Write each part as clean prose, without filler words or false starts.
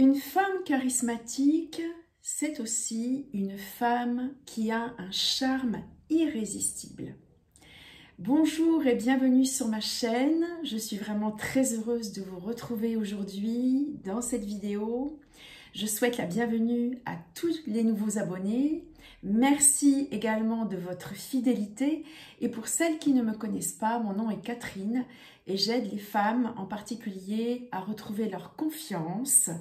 Une femme charismatique, c'est aussi une femme qui a un charme irrésistible. Bonjour et bienvenue sur ma chaîne. Je suis vraiment très heureuse de vous retrouver aujourd'hui dans cette vidéo. Je souhaite la bienvenue à tous les nouveaux abonnés. Merci également de votre fidélité. Et pour celles qui ne me connaissent pas, mon nom est Catherine et j'aide les femmes en particulier à retrouver leur confiance,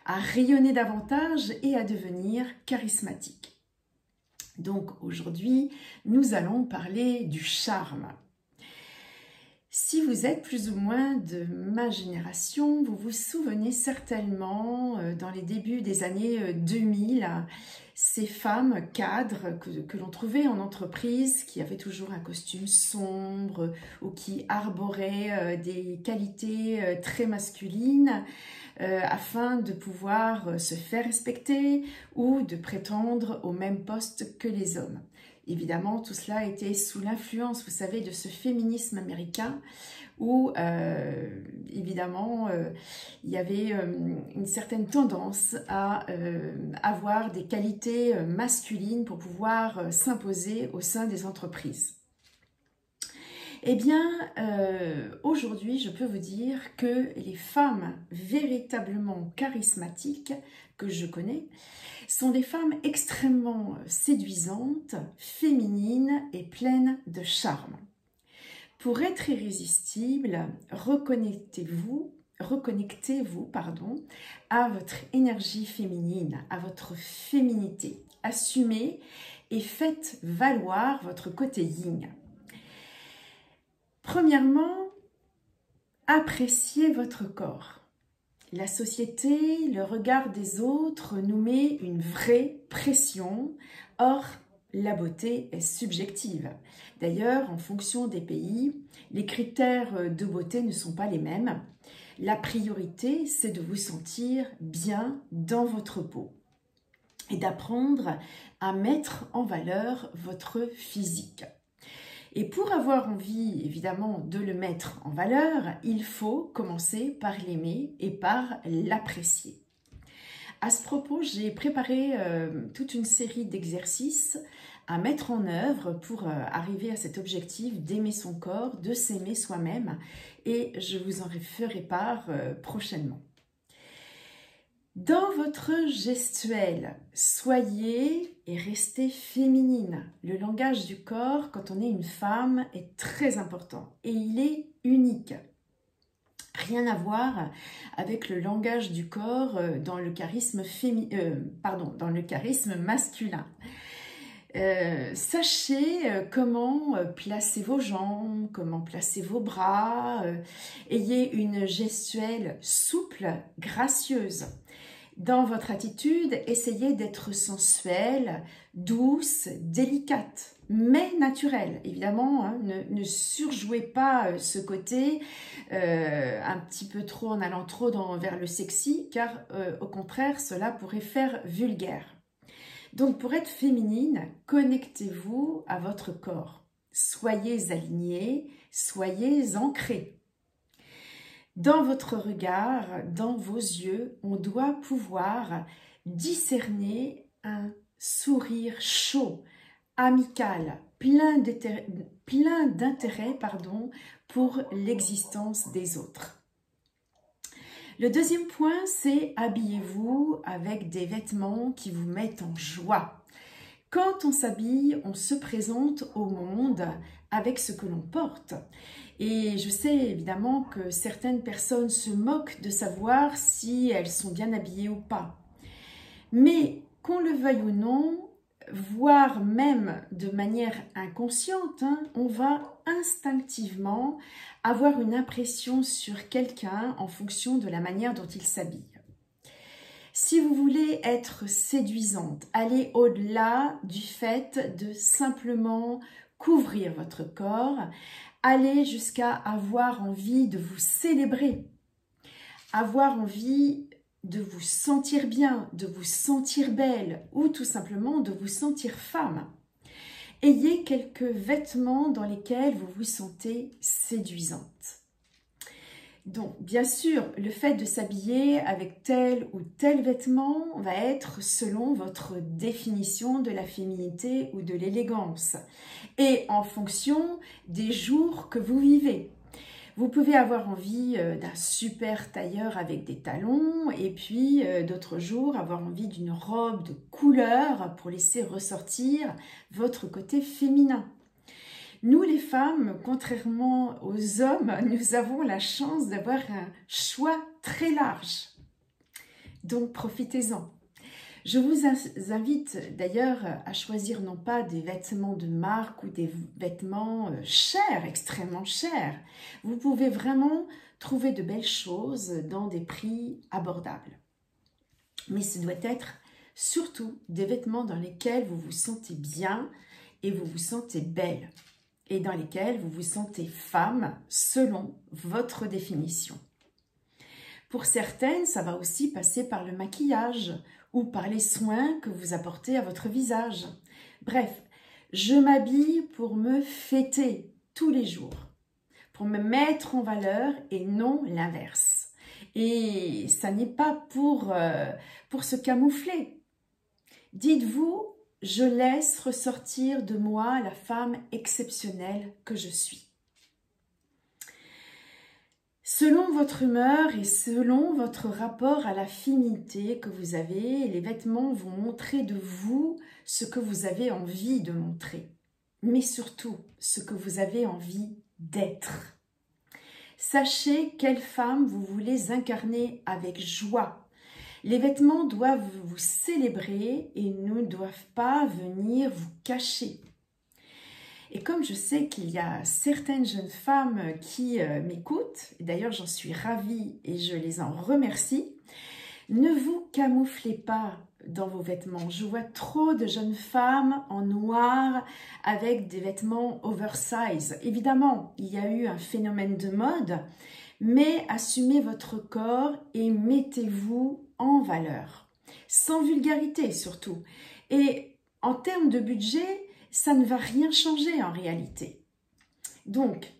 à rayonner davantage et à devenir charismatiques. Donc aujourd'hui, nous allons parler du charme. Si vous êtes plus ou moins de ma génération, vous vous souvenez certainement dans les débuts des années 2000, ces femmes cadres que l'on trouvait en entreprise qui avaient toujours un costume sombre ou qui arboraient des qualités très masculines afin de pouvoir se faire respecter ou de prétendre au même poste que les hommes. Évidemment, tout cela était sous l'influence, vous savez, de ce féminisme américain où, évidemment, il y avait une certaine tendance à avoir des qualités masculines pour pouvoir s'imposer au sein des entreprises. Eh bien, aujourd'hui, je peux vous dire que les femmes véritablement charismatiques que je connais sont des femmes extrêmement séduisantes, féminines et pleines de charme. Pour être irrésistible, reconnectez-vous à votre énergie féminine, à votre féminité. Assumez et faites valoir votre côté yin. Premièrement, appréciez votre corps. La société, le regard des autres nous met une vraie pression. Or, la beauté est subjective. D'ailleurs, en fonction des pays, les critères de beauté ne sont pas les mêmes. La priorité, c'est de vous sentir bien dans votre peau et d'apprendre à mettre en valeur votre physique. Et pour avoir envie, évidemment, de le mettre en valeur, il faut commencer par l'aimer et par l'apprécier. À ce propos, j'ai préparé toute une série d'exercices à mettre en œuvre pour arriver à cet objectif d'aimer son corps, de s'aimer soi-même, et je vous en ferai part prochainement. Dans votre gestuelle, soyez et restez féminine. Le langage du corps, quand on est une femme, est très important et il est unique. Rien à voir avec le langage du corps dans le charisme masculin. Sachez comment placer vos jambes, comment placer vos bras. Ayez une gestuelle souple, gracieuse. Dans votre attitude, essayez d'être sensuelle, douce, délicate, mais naturelle. Évidemment, hein, ne surjouez pas ce côté un petit peu trop en allant trop vers le sexy, car au contraire, cela pourrait faire vulgaire. Donc, pour être féminine, connectez-vous à votre corps. Soyez alignée, soyez ancrée. Dans votre regard, dans vos yeux, on doit pouvoir discerner un sourire chaud, amical, plein d'intérêt pour l'existence des autres. Le deuxième point, c'est habillez-vous avec des vêtements qui vous mettent en joie. Quand on s'habille, on se présente au monde avec ce que l'on porte. Et je sais évidemment que certaines personnes se moquent de savoir si elles sont bien habillées ou pas. Mais qu'on le veuille ou non, voire même de manière inconsciente, on va instinctivement avoir une impression sur quelqu'un en fonction de la manière dont il s'habille. Si vous voulez être séduisante, allez au-delà du fait de simplement couvrir votre corps, allez jusqu'à avoir envie de vous célébrer, avoir envie de vous sentir bien, de vous sentir belle ou tout simplement de vous sentir femme. Ayez quelques vêtements dans lesquels vous vous sentez séduisante. Donc, bien sûr, le fait de s'habiller avec tel ou tel vêtement va être selon votre définition de la féminité ou de l'élégance et en fonction des jours que vous vivez. Vous pouvez avoir envie d'un super tailleur avec des talons et puis d'autres jours avoir envie d'une robe de couleur pour laisser ressortir votre côté féminin. Nous les femmes, contrairement aux hommes, nous avons la chance d'avoir un choix très large. Donc profitez-en. Je vous invite d'ailleurs à choisir non pas des vêtements de marque ou des vêtements chers, extrêmement chers. Vous pouvez vraiment trouver de belles choses dans des prix abordables. Mais ce doit être surtout des vêtements dans lesquels vous vous sentez bien et vous vous sentez belle et dans lesquels vous vous sentez femme selon votre définition. Pour certaines, ça va aussi passer par le maquillage ou par les soins que vous apportez à votre visage. Bref, je m'habille pour me fêter tous les jours, pour me mettre en valeur et non l'inverse. Et ça n'est pas pour se camoufler. Dites-vous, je laisse ressortir de moi la femme exceptionnelle que je suis. Selon votre humeur et selon votre rapport à la féminité que vous avez, les vêtements vont montrer de vous ce que vous avez envie de montrer, mais surtout ce que vous avez envie d'être. Sachez quelle femme vous voulez incarner avec joie. Les vêtements doivent vous célébrer et ne doivent pas venir vous cacher. Et comme je sais qu'il y a certaines jeunes femmes qui m'écoutent, et d'ailleurs j'en suis ravie et je les en remercie, ne vous camouflez pas dans vos vêtements. Je vois trop de jeunes femmes en noir avec des vêtements oversize. Évidemment, il y a eu un phénomène de mode, mais assumez votre corps et mettez-vous en valeur, sans vulgarité surtout. Et en termes de budget, ça ne va rien changer en réalité. Donc,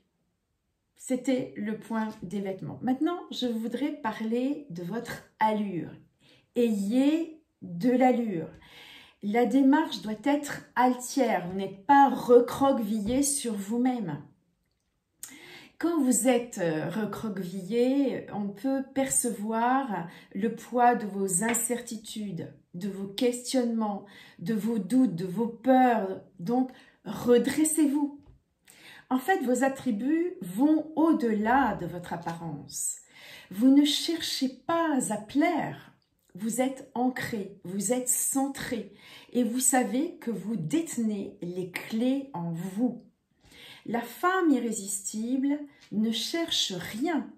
c'était le point des vêtements. Maintenant, je voudrais parler de votre allure. Ayez de l'allure. La démarche doit être altière. Vous n'êtes pas recroquevillé sur vous-même. Quand vous êtes recroquevillé, on peut percevoir le poids de vos incertitudes, de vos questionnements, de vos doutes, de vos peurs. Donc, redressez-vous. En fait, vos attributs vont au-delà de votre apparence. Vous ne cherchez pas à plaire. Vous êtes ancré, vous êtes centré et vous savez que vous détenez les clés en vous. La femme irrésistible ne cherche rien.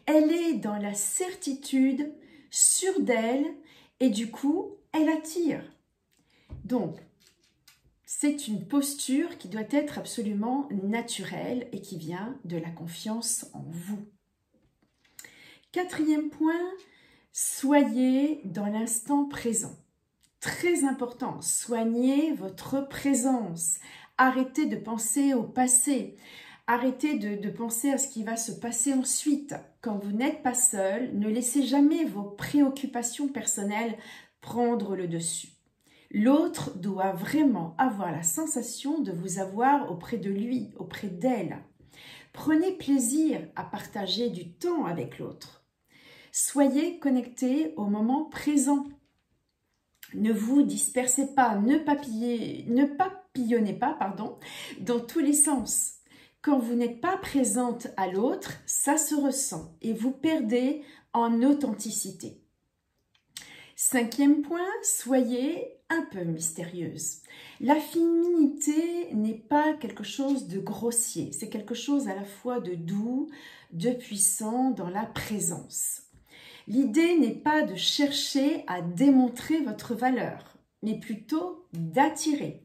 Elle est dans la certitude, sûre d'elle, et du coup, elle attire. Donc, c'est une posture qui doit être absolument naturelle et qui vient de la confiance en vous. Quatrième point, soyez dans l'instant présent. Très important, soignez votre présence. Arrêtez de penser au passé. Arrêtez de penser à ce qui va se passer ensuite. Quand vous n'êtes pas seul, ne laissez jamais vos préoccupations personnelles prendre le dessus. L'autre doit vraiment avoir la sensation de vous avoir auprès de lui, auprès d'elle. Prenez plaisir à partager du temps avec l'autre. Soyez connectés au moment présent. Ne vous dispersez pas, ne papillonnez pas, dans tous les sens. Quand vous n'êtes pas présente à l'autre, ça se ressent et vous perdez en authenticité. Cinquième point, soyez un peu mystérieuse. La féminité n'est pas quelque chose de grossier, c'est quelque chose à la fois de doux, de puissant dans la présence. L'idée n'est pas de chercher à démontrer votre valeur, mais plutôt d'attirer.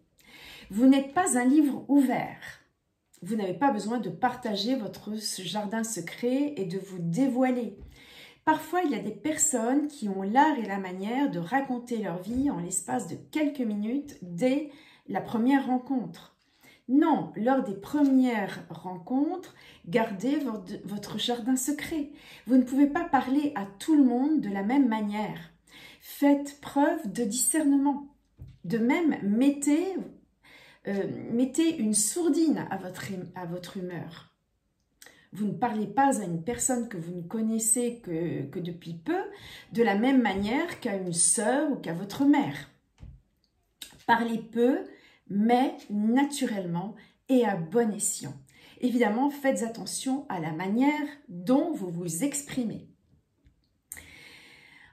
Vous n'êtes pas un livre ouvert. Vous n'avez pas besoin de partager votre jardin secret et de vous dévoiler. Parfois, il y a des personnes qui ont l'art et la manière de raconter leur vie en l'espace de quelques minutes dès la première rencontre. Non, lors des premières rencontres, gardez votre jardin secret. Vous ne pouvez pas parler à tout le monde de la même manière. Faites preuve de discernement. De même, mettez une sourdine à votre humeur. Vous ne parlez pas à une personne que vous ne connaissez que depuis peu de la même manière qu'à une sœur ou qu'à votre mère. Parlez peu, mais naturellement et à bon escient. Évidemment, faites attention à la manière dont vous vous exprimez.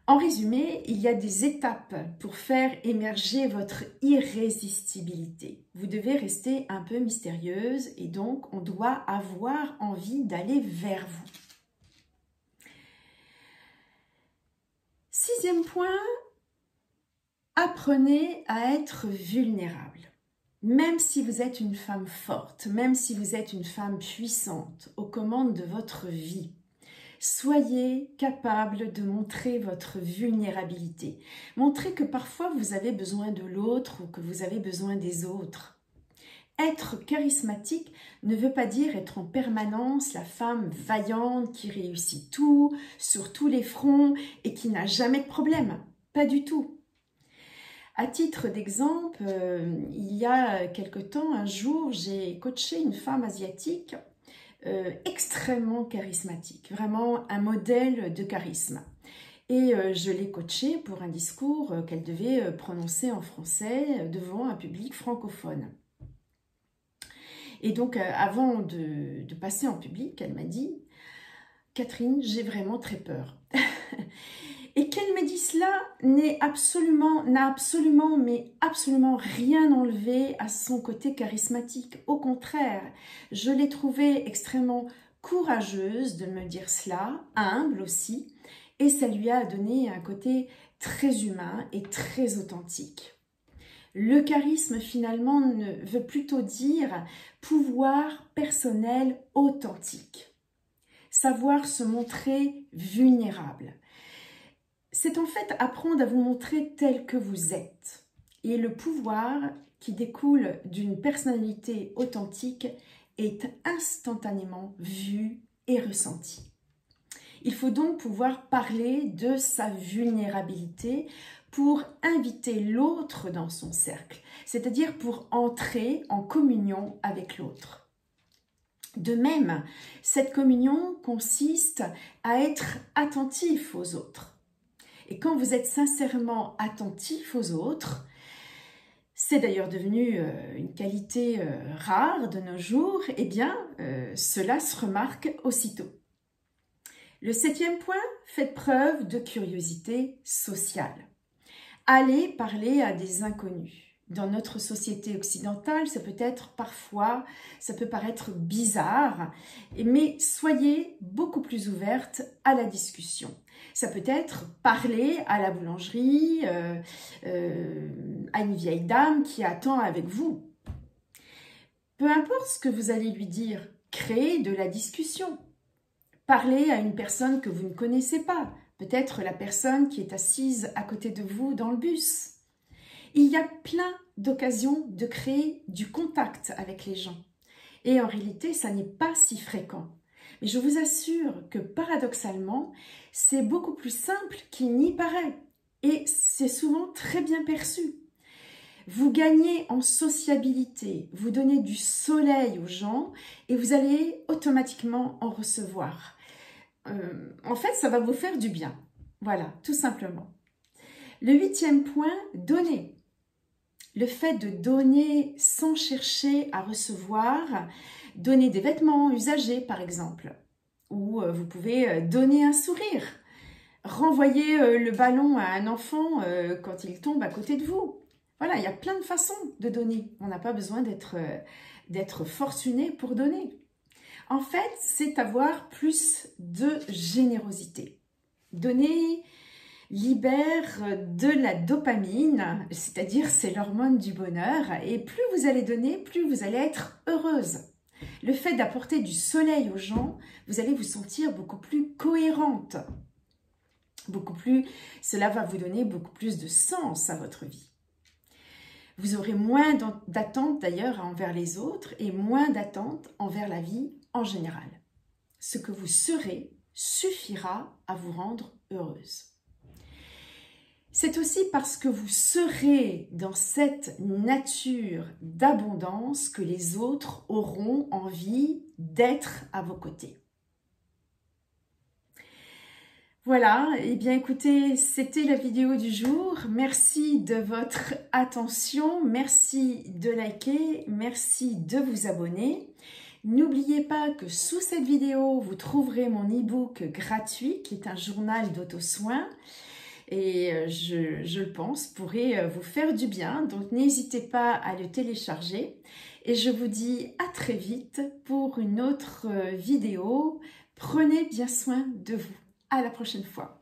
En résumé, il y a des étapes pour faire émerger votre irrésistibilité. Vous devez rester un peu mystérieuse et donc on doit avoir envie d'aller vers vous. 6e point, apprenez à être vulnérable. Même si vous êtes une femme forte, même si vous êtes une femme puissante aux commandes de votre vie, soyez capable de montrer votre vulnérabilité. Montrez que parfois vous avez besoin de l'autre ou que vous avez besoin des autres. Être charismatique ne veut pas dire être en permanence la femme vaillante qui réussit tout, sur tous les fronts et qui n'a jamais de problème. Pas du tout. À titre d'exemple, il y a quelque temps, un jour, j'ai coaché une femme asiatique extrêmement charismatique, vraiment un modèle de charisme. Et je l'ai coachée pour un discours qu'elle devait prononcer en français devant un public francophone. Et donc, avant de passer en public, elle m'a dit « Catherine, j'ai vraiment très peur. » Et qu'elle me dit cela n'a absolument rien enlevé à son côté charismatique. Au contraire, je l'ai trouvée extrêmement courageuse de me dire cela, humble aussi, et ça lui a donné un côté très humain et très authentique. Le charisme, finalement, veut plutôt dire pouvoir personnel authentique. Savoir se montrer vulnérable. C'est en fait apprendre à vous montrer tel que vous êtes. Et le pouvoir qui découle d'une personnalité authentique est instantanément vu et ressenti. Il faut donc pouvoir parler de sa vulnérabilité pour inviter l'autre dans son cercle, c'est-à-dire pour entrer en communion avec l'autre. De même, cette communion consiste à être attentif aux autres. Et quand vous êtes sincèrement attentif aux autres, c'est d'ailleurs devenu une qualité rare de nos jours, eh bien, cela se remarque aussitôt. Le 7e point, faites preuve de curiosité sociale. Allez parler à des inconnus. Dans notre société occidentale, ça peut paraître bizarre, mais soyez beaucoup plus ouverte à la discussion. Ça peut être parler à la boulangerie, à une vieille dame qui attend avec vous. Peu importe ce que vous allez lui dire, créez de la discussion. Parlez à une personne que vous ne connaissez pas, peut-être la personne qui est assise à côté de vous dans le bus. Il y a plein d'occasions de créer du contact avec les gens. Et en réalité, ça n'est pas si fréquent. Mais je vous assure que paradoxalement, c'est beaucoup plus simple qu'il n'y paraît. Et c'est souvent très bien perçu. Vous gagnez en sociabilité, vous donnez du soleil aux gens et vous allez automatiquement en recevoir. En fait, ça va vous faire du bien. Voilà, tout simplement. Le 8e point, donner. Le fait de donner sans chercher à recevoir, donner des vêtements usagés par exemple, ou vous pouvez donner un sourire, renvoyer le ballon à un enfant quand il tombe à côté de vous. Voilà, il y a plein de façons de donner. On n'a pas besoin d'être fortuné pour donner. En fait, c'est avoir plus de générosité. Donner libère de la dopamine, c'est-à-dire c'est l'hormone du bonheur, et plus vous allez donner, plus vous allez être heureuse. Le fait d'apporter du soleil aux gens, vous allez vous sentir beaucoup plus cohérente. Cela va vous donner beaucoup plus de sens à votre vie. Vous aurez moins d'attentes d'ailleurs envers les autres et moins d'attentes envers la vie en général. Ce que vous serez suffira à vous rendre heureuse. C'est aussi parce que vous serez dans cette nature d'abondance que les autres auront envie d'être à vos côtés. Voilà, et bien écoutez, c'était la vidéo du jour. Merci de votre attention, merci de liker, merci de vous abonner. N'oubliez pas que sous cette vidéo, vous trouverez mon e-book gratuit qui est un journal d'auto-soin et je pense pourrait vous faire du bien. Donc n'hésitez pas à le télécharger et je vous dis à très vite pour une autre vidéo. Prenez bien soin de vous. À la prochaine fois.